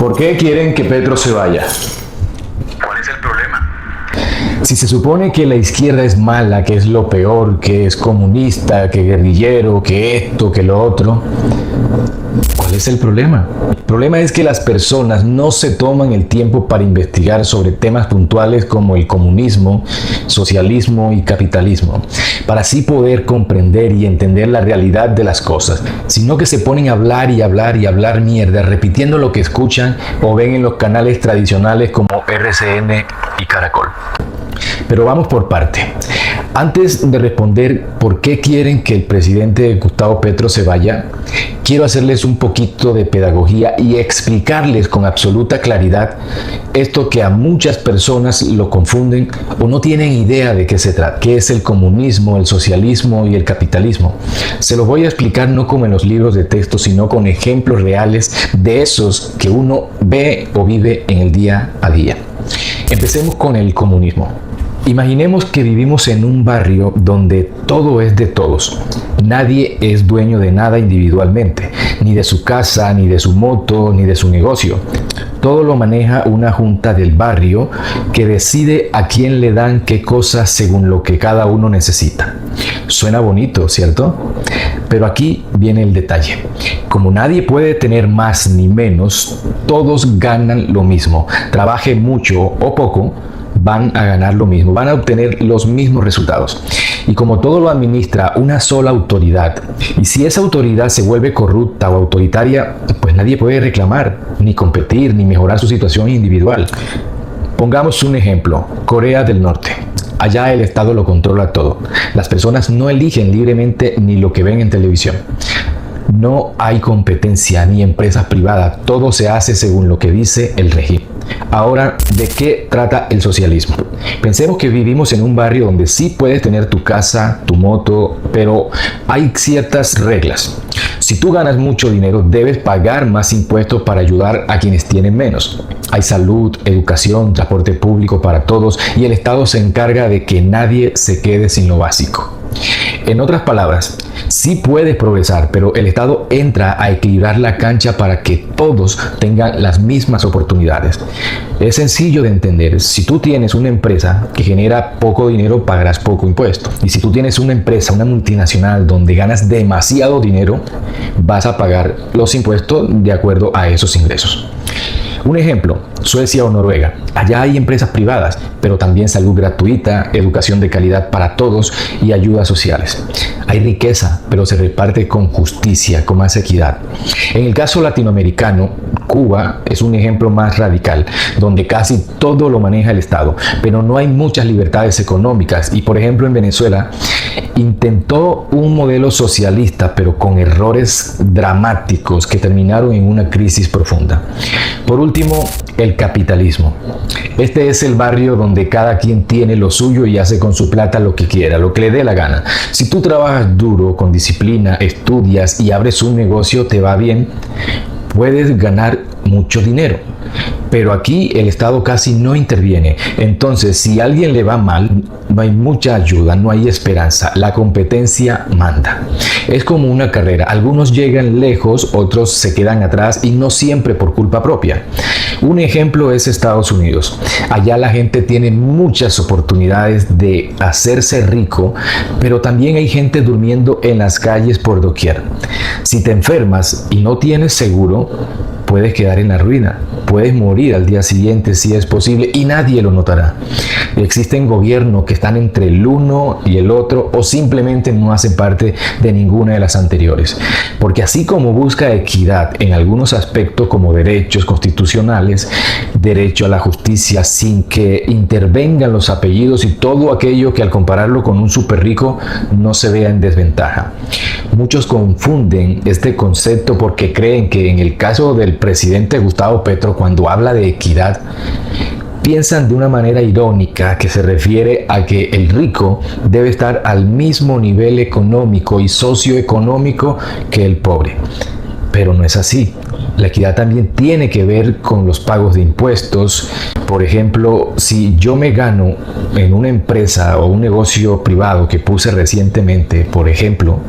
¿Por qué quieren que Petro se vaya? ¿Cuál es el problema? Si se supone que la izquierda es mala, que es lo peor, que es comunista, que guerrillero, que esto, que lo otro, ¿cuál es el problema? El problema es que las personas no se toman el tiempo para investigar sobre temas puntuales como el comunismo, socialismo y capitalismo, para así poder comprender y entender la realidad de las cosas, sino que se ponen a hablar y hablar y hablar mierda, repitiendo lo que escuchan o ven en los canales tradicionales como RCN y Caracol. Pero vamos por parte. Antes de responder por qué quieren que el presidente Gustavo Petro se vaya, quiero hacerles un poquito de pedagogía y explicarles con absoluta claridad esto que a muchas personas lo confunden o no tienen idea de qué se trata, qué es el comunismo, el socialismo y el capitalismo. Se los voy a explicar no como en los libros de texto, sino con ejemplos reales de esos que uno ve o vive en el día a día. Empecemos con el comunismo. Imaginemos que vivimos en un barrio donde todo es de todos. Nadie es dueño de nada individualmente, ni de su casa, ni de su moto, ni de su negocio. Todo lo maneja una junta del barrio que decide a quién le dan qué cosas según lo que cada uno necesita. Suena bonito, ¿cierto? Pero aquí viene el detalle. Como nadie puede tener más ni menos, todos ganan lo mismo. Trabaje mucho o poco, van a ganar lo mismo, van a obtener los mismos resultados. Y como todo lo administra una sola autoridad, y si esa autoridad se vuelve corrupta o autoritaria, pues nadie puede reclamar, ni competir, ni mejorar su situación individual. Pongamos un ejemplo, Corea del Norte. Allá el Estado lo controla todo. Las personas no eligen libremente ni lo que ven en televisión. No hay competencia ni empresas privadas, todo se hace según lo que dice el régimen. Ahora, ¿de qué trata el socialismo? Pensemos que vivimos en un barrio donde sí puedes tener tu casa, tu moto, pero hay ciertas reglas. Si tú ganas mucho dinero, debes pagar más impuestos para ayudar a quienes tienen menos. Hay salud, educación, transporte público para todos y el Estado se encarga de que nadie se quede sin lo básico. En otras palabras, sí puedes progresar, pero el Estado entra a equilibrar la cancha para que todos tengan las mismas oportunidades. Es sencillo de entender. Si tú tienes una empresa que genera poco dinero, pagarás poco impuesto. Y si tú tienes una empresa, una multinacional, donde ganas demasiado dinero, vas a pagar los impuestos de acuerdo a esos ingresos. Un ejemplo, Suecia o Noruega. Allá hay empresas privadas, pero también salud gratuita, educación de calidad para todos y ayudas sociales. Hay riqueza, pero se reparte con justicia, con más equidad. En el caso latinoamericano, Cuba es un ejemplo más radical, donde casi todo lo maneja el Estado, pero no hay muchas libertades económicas. Y por ejemplo en Venezuela, intentó un modelo socialista, pero con errores dramáticos que terminaron en una crisis profunda. Por último, el capitalismo. Este es el barrio donde cada quien tiene lo suyo y hace con su plata lo que quiera, lo que le dé la gana. Si tú trabajas duro, con disciplina, estudias y abres un negocio, te va bien, puedes ganar mucho dinero. Pero aquí el Estado casi no interviene. Entonces, si a alguien le va mal, no hay mucha ayuda, no hay esperanza. La competencia manda. Es como una carrera. Algunos llegan lejos, otros se quedan atrás y no siempre por culpa propia. Un ejemplo es Estados Unidos. Allá la gente tiene muchas oportunidades de hacerse rico, pero también hay gente durmiendo en las calles por doquier. Si te enfermas y no tienes seguro, puedes quedar en la ruina, puedes morir al día siguiente si es posible y nadie lo notará. Existen gobiernos que están entre el uno y el otro o simplemente no hacen parte de ninguna de las anteriores. Porque así como busca equidad en algunos aspectos como derechos constitucionales, derecho a la justicia sin que intervengan los apellidos y todo aquello que al compararlo con un súper rico no se vea en desventaja. Muchos confunden este concepto porque creen que en el caso del presidente Gustavo Petro, cuando habla de equidad, piensan de una manera irónica que se refiere a que el rico debe estar al mismo nivel económico y socioeconómico que el pobre. Pero no es así. La equidad también tiene que ver con los pagos de impuestos. Por ejemplo, si yo me gano en una empresa o un negocio privado que puse recientemente, por ejemplo,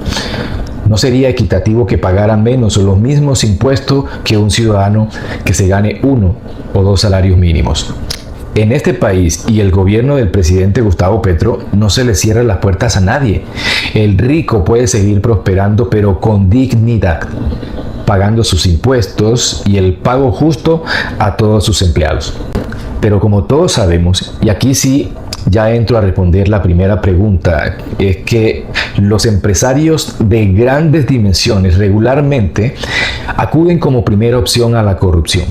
No sería equitativo que pagaran menos o los mismos impuestos que un ciudadano que se gane 1 o 2 salarios mínimos. En este país y el gobierno del presidente Gustavo Petro no se le cierran las puertas a nadie. El rico puede seguir prosperando, pero con dignidad, pagando sus impuestos y el pago justo a todos sus empleados. Pero como todos sabemos, y aquí sí ya entro a responder la primera pregunta, es que los empresarios de grandes dimensiones regularmente acuden como primera opción a la corrupción.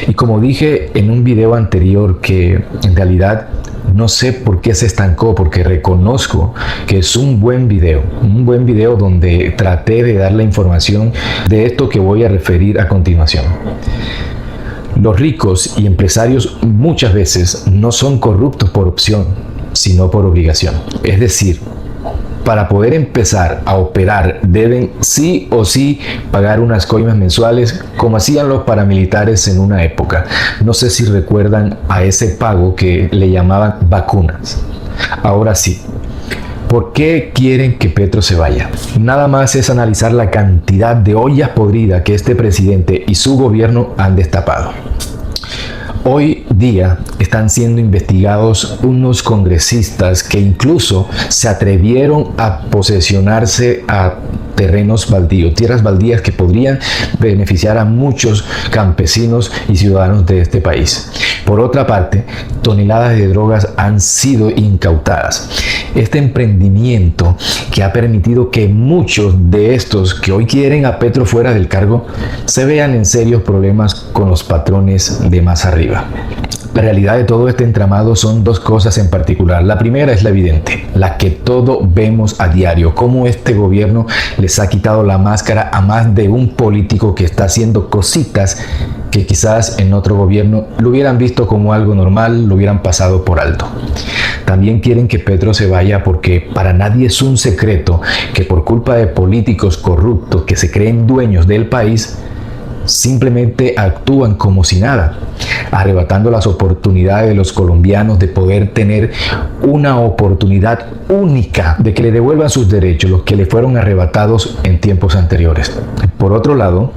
Y como dije en un video anterior, que en realidad no sé por qué se estancó, porque reconozco que es un buen video donde traté de dar la información de esto que voy a referir a continuación. Los ricos y empresarios muchas veces no son corruptos por opción, sino por obligación. Es decir, para poder empezar a operar deben sí o sí pagar unas coimas mensuales, como hacían los paramilitares en una época. No sé si recuerdan a ese pago que le llamaban vacunas. Ahora sí, ¿por qué quieren que Petro se vaya? Nada más es analizar la cantidad de ollas podridas que este presidente y su gobierno han destapado. Hoy día están siendo investigados unos congresistas que incluso se atrevieron a posesionarse a terrenos baldíos, tierras baldías que podrían beneficiar a muchos campesinos y ciudadanos de este país. Por otra parte, toneladas de drogas han sido incautadas. Este emprendimiento que ha permitido que muchos de estos que hoy quieren a Petro fuera del cargo se vean en serios problemas con los patrones de más arriba. La realidad de todo este entramado son dos cosas en particular. La primera es la evidente, la que todos vemos a diario, cómo este gobierno les ha quitado la máscara a más de un político que está haciendo cositas que quizás en otro gobierno lo hubieran visto como algo normal, lo hubieran pasado por alto. También quieren que Petro se vaya porque para nadie es un secreto que por culpa de políticos corruptos que se creen dueños del país, simplemente actúan como si nada, arrebatando las oportunidades de los colombianos de poder tener una oportunidad única de que le devuelvan sus derechos, los que le fueron arrebatados en tiempos anteriores. Por otro lado,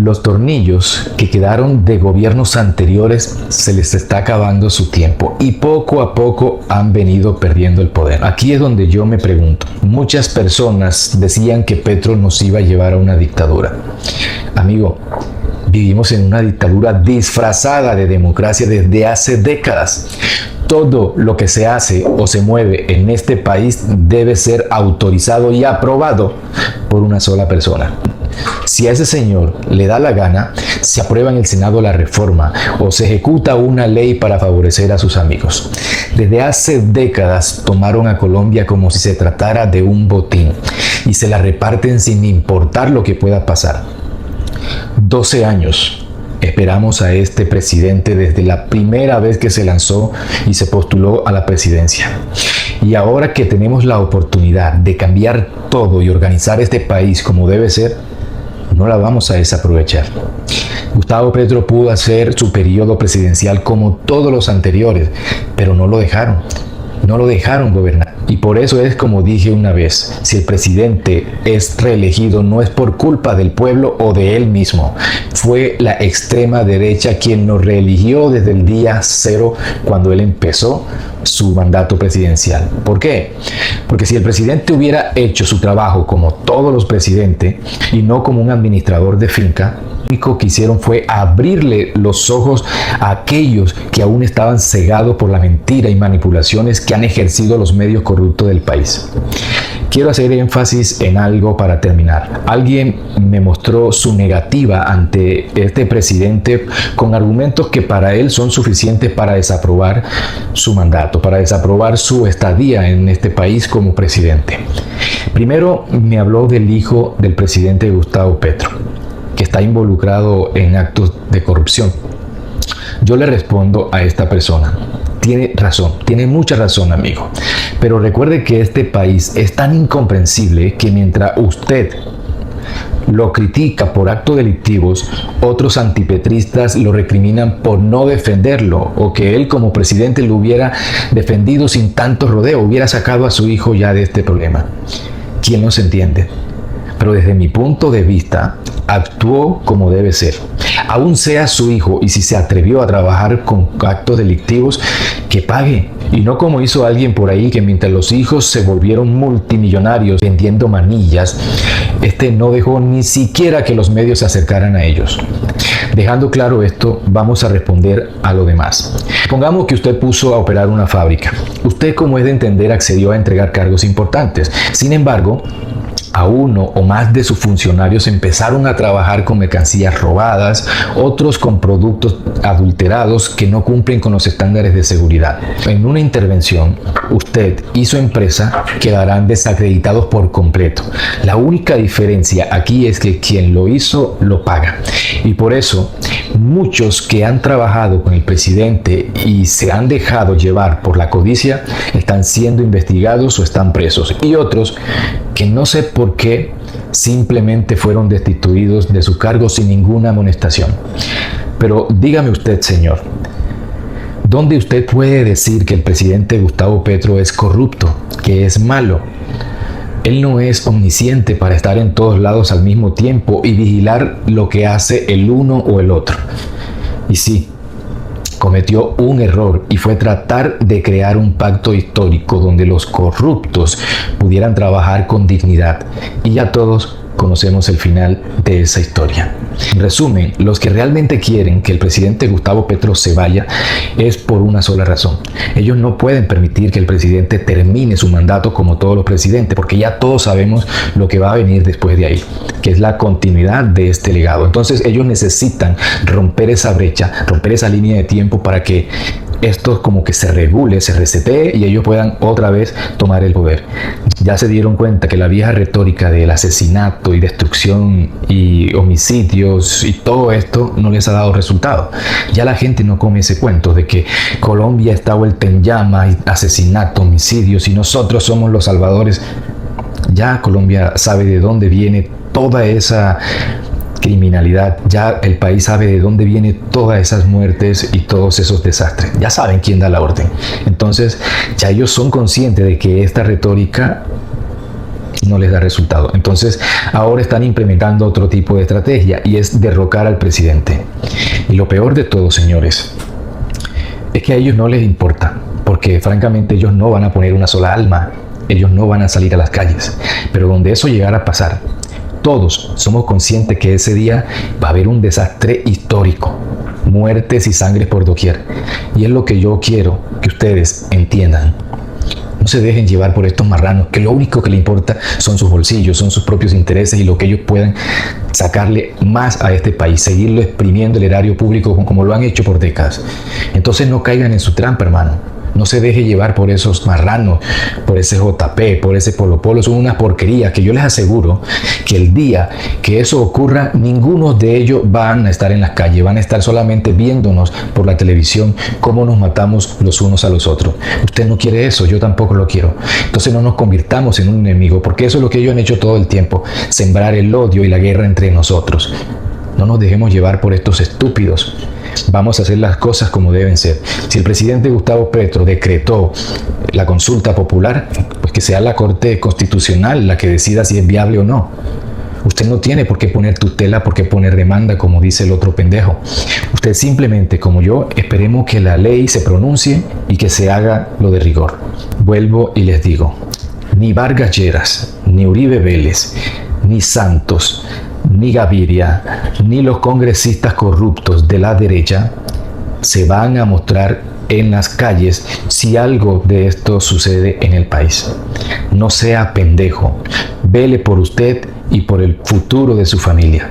los tornillos que quedaron de gobiernos anteriores se les está acabando su tiempo y poco a poco han venido perdiendo el poder. Aquí es donde yo me pregunto, muchas personas decían que Petro nos iba a llevar a una dictadura. Amigo, vivimos en una dictadura disfrazada de democracia desde hace décadas. Todo lo que se hace o se mueve en este país debe ser autorizado y aprobado por una sola persona. Si a ese señor le da la gana, se aprueba en el Senado la reforma o se ejecuta una ley para favorecer a sus amigos. Desde hace décadas tomaron a Colombia como si se tratara de un botín y se la reparten sin importar lo que pueda pasar. 12 años esperamos a este presidente desde la primera vez que se lanzó y se postuló a la presidencia. Y ahora que tenemos la oportunidad de cambiar todo y organizar este país como debe ser, no la vamos a desaprovechar. Gustavo Petro pudo hacer su periodo presidencial como todos los anteriores, pero no lo dejaron gobernar. Y por eso es como dije una vez, si el presidente es reelegido no es por culpa del pueblo o de él mismo. Fue la extrema derecha quien nos reeligió desde el día cero cuando él empezó su mandato presidencial. ¿Por qué? Porque si el presidente hubiera hecho su trabajo como todos los presidentes y no como un administrador de finca, lo único que hicieron fue abrirle los ojos a aquellos que aún estaban cegados por la mentira y manipulaciones que han ejercido los medios corruptos del país. Quiero hacer énfasis en algo para terminar. Alguien me mostró su negativa ante este presidente con argumentos que para él son suficientes para desaprobar su mandato, para desaprobar su estadía en este país como presidente. Primero me habló del hijo del presidente Gustavo Petro, que está involucrado en actos de corrupción. Yo le respondo a esta persona, tiene razón, tiene mucha razón, amigo, pero recuerde que este país es tan incomprensible que mientras usted lo critica por actos delictivos, otros antipetristas lo recriminan por no defenderlo, o que él como presidente lo hubiera defendido sin tanto rodeo, hubiera sacado a su hijo ya de este problema. ¿Quién nos entiende? pero desde mi punto de vista actuó como debe ser. Aún sea su hijo, y si se atrevió a trabajar con actos delictivos, que pague. Y no como hizo alguien por ahí que mientras los hijos se volvieron multimillonarios vendiendo manillas, no dejó ni siquiera que los medios se acercaran a ellos. Dejando claro esto, vamos a responder a lo demás. Pongamos que usted puso a operar una fábrica. Usted, como es de entender, accedió a entregar cargos importantes. Sin embargo, a uno o más de sus funcionarios empezaron a trabajar con mercancías robadas, otros con productos adulterados que no cumplen con los estándares de seguridad. En una intervención, usted y su empresa quedarán desacreditados por completo. La única diferencia aquí es que quien lo hizo lo paga. Y por eso, muchos que han trabajado con el presidente y se han dejado llevar por la codicia están siendo investigados o están presos. Y otros que no sé por qué simplemente fueron destituidos de su cargo sin ninguna amonestación. Pero dígame usted, señor, ¿dónde usted puede decir que el presidente Gustavo Petro es corrupto, que es malo? Él no es omnisciente para estar en todos lados al mismo tiempo y vigilar lo que hace el uno o el otro. Y sí, cometió un error y fue tratar de crear un pacto histórico donde los corruptos pudieran trabajar con dignidad. Y ya todos conocemos el final de esa historia. En resumen, los que realmente quieren que el presidente Gustavo Petro se vaya es por una sola razón. Ellos no pueden permitir que el presidente termine su mandato como todos los presidentes, porque ya todos sabemos lo que va a venir después de ahí, que es la continuidad de este legado. Entonces ellos necesitan romper esa brecha, romper esa línea de tiempo para que esto como que se regule, se resetee y ellos puedan otra vez tomar el poder. Ya se dieron cuenta que la vieja retórica del asesinato y destrucción y homicidios y todo esto no les ha dado resultado. Ya la gente no come ese cuento de que Colombia está vuelta en llamas, asesinato, homicidios y nosotros somos los salvadores. Ya Colombia sabe de dónde viene toda esa criminalidad, ya el país sabe de dónde vienen todas esas muertes y todos esos desastres. Ya saben quién da la orden. Entonces, ya ellos son conscientes de que esta retórica no les da resultado. Entonces, ahora están implementando otro tipo de estrategia y es derrocar al presidente. Y lo peor de todo, señores, es que a ellos no les importa, porque francamente ellos no van a poner una sola alma, ellos no van a salir a las calles. Pero donde eso llegara a pasar, todos somos conscientes que ese día va a haber un desastre histórico, muertes y sangre por doquier. Y es lo que yo quiero que ustedes entiendan. No se dejen llevar por estos marranos, que lo único que les importa son sus bolsillos, son sus propios intereses y lo que ellos puedan sacarle más a este país, seguirlo exprimiendo el erario público como lo han hecho por décadas. Entonces no caigan en su trampa, hermano. No se deje llevar por esos marranos, por ese JP, por ese Polo Polo. Son unas porquerías que yo les aseguro que el día que eso ocurra, ninguno de ellos van a estar en las calles. Van a estar solamente viéndonos por la televisión cómo nos matamos los unos a los otros. Usted no quiere eso, yo tampoco lo quiero. Entonces no nos convirtamos en un enemigo, porque eso es lo que ellos han hecho todo el tiempo. Sembrar el odio y la guerra entre nosotros. No nos dejemos llevar por estos estúpidos. Vamos a hacer las cosas como deben ser. Si el presidente Gustavo Petro decretó la consulta popular, pues que sea la Corte Constitucional la que decida si es viable o no. Usted no tiene por qué poner tutela, por qué poner demanda, como dice el otro pendejo. Usted simplemente, como yo, esperemos que la ley se pronuncie y que se haga lo de rigor. Vuelvo y les digo, ni Vargas Lleras, ni Uribe Vélez, ni Santos, ni Gaviria, ni los congresistas corruptos de la derecha se van a mostrar en las calles si algo de esto sucede en el país. No sea pendejo, vele por usted y por el futuro de su familia,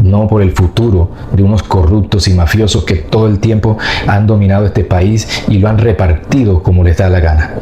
no por el futuro de unos corruptos y mafiosos que todo el tiempo han dominado este país y lo han repartido como les da la gana.